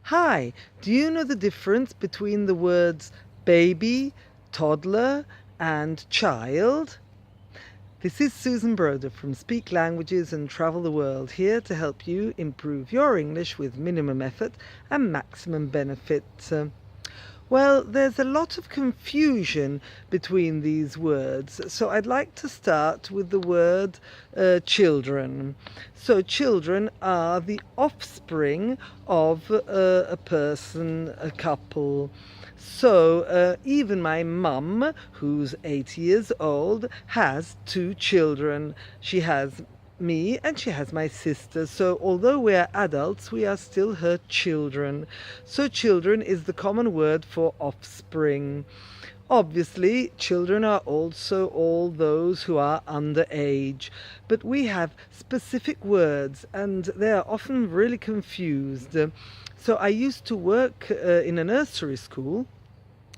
Hi, do you know the difference between the words baby, toddler, and child? This is Susan Broder from Speak Languages and Travel the World, here to help you improve your English with minimum effort and maximum benefit. Well, there's a lot of confusion between these words, so I'd like to start with the word children. So children are the offspring of a person, a couple. So even my mum, who's 80 years old, has 2 children. She has me and she has my sister, so although we are adults, we are still her children. So children is the common word for offspring. Obviously, children are also all those who are underage, but we have specific words and they are often really confused. So I used to work in a nursery school,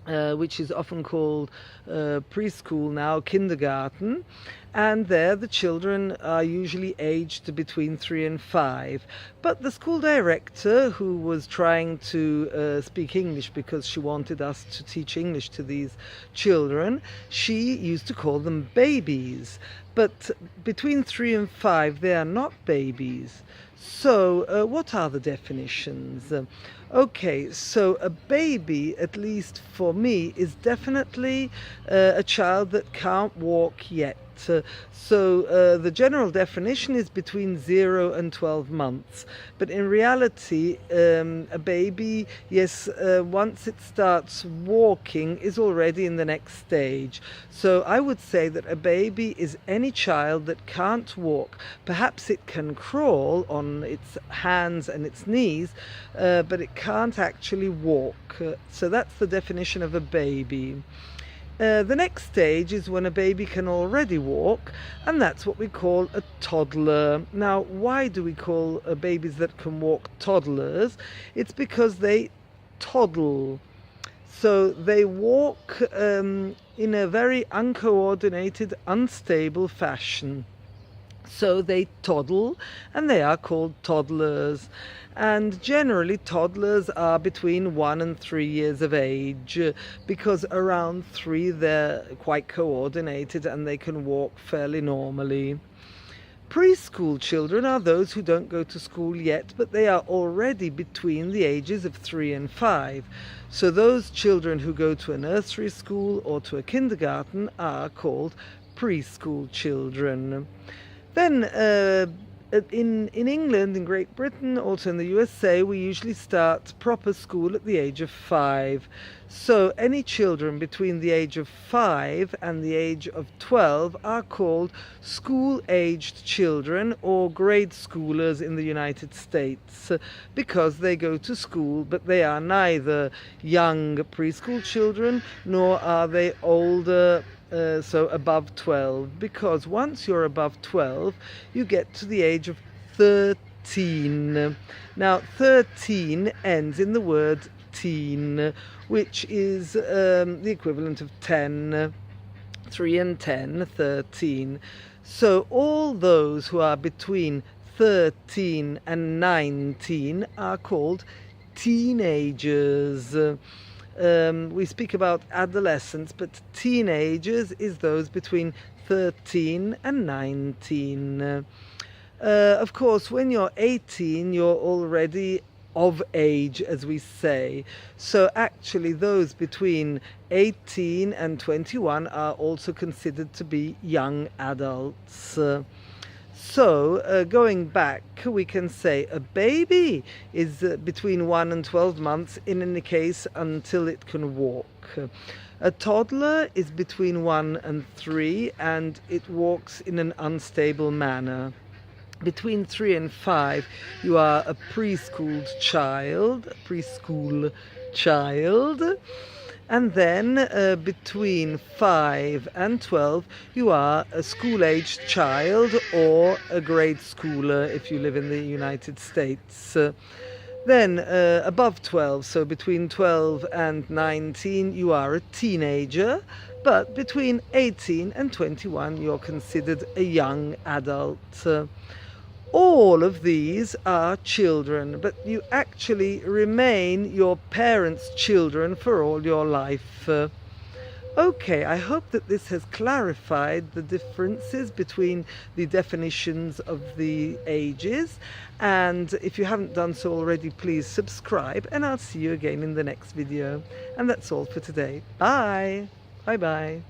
which is often called preschool now, kindergarten, and there the children are usually aged between 3 and 5. But the school director, who was trying to speak English because she wanted us to teach English to these children, she used to call them babies. But between 3 and 5 they are not babies. So what are the definitions? Okay, so a baby, at least for me, is definitely a child that can't walk yet. So the general definition is between 0 and 12 months. But in reality, a baby, yes, once it starts walking, is already in the next stage. So I would say that a baby is any child that can't walk. Perhaps it can crawl on its hands and its knees, but it can't actually walk. So that's the definition of a baby. The next stage is when a baby can already walk, and that's what we call a toddler. Now, why do we call babies that can walk toddlers? It's because they toddle. So they walk in a very uncoordinated, unstable fashion. So they toddle, and they are called toddlers. And generally toddlers are between 1 and 3 years of age, because around 3 they're quite coordinated and they can walk fairly normally. Preschool children are those who don't go to school yet, but they are already between the ages of 3 and 5. So those children who go to a nursery school or to a kindergarten are called preschool children. Then in England, in Great Britain, also in the USA, we usually start proper school at the age of 5. So any children between the age of 5 and the age of 12 are called school-aged children, or grade schoolers in the United States, because they go to school, but they are neither young preschool children nor are they older, so above 12, because once you're above 12 you get to the age of 13. Now 13 ends in the word teen, which is the equivalent of 10. 3 and 10, 13. So all those who are between 13 and 19 are called teenagers. We speak about adolescents, but teenagers is those between 13 and 19. Of course, when you're 18, you're already of age, as we say. So actually those between 18 and 21 are also considered to be young adults. So, going back, we can say a baby is between 1 and 12 months, in any case, until it can walk. A toddler is between 1 and 3, and it walks in an unstable manner. Between 3 and 5, you are a preschool child. And then between 5 and 12, you are a school-aged child or a grade schooler if you live in the United States. Then above 12, so between 12 and 19, you are a teenager. But between 18 and 21, you're considered a young adult. All of these are children, but you actually remain your parents' children for all your life. Okay, I hope that this has clarified the differences between the definitions of the ages, and if you haven't done so already, please subscribe, and I'll see you again in the next video. And that's all for today. Bye! Bye bye!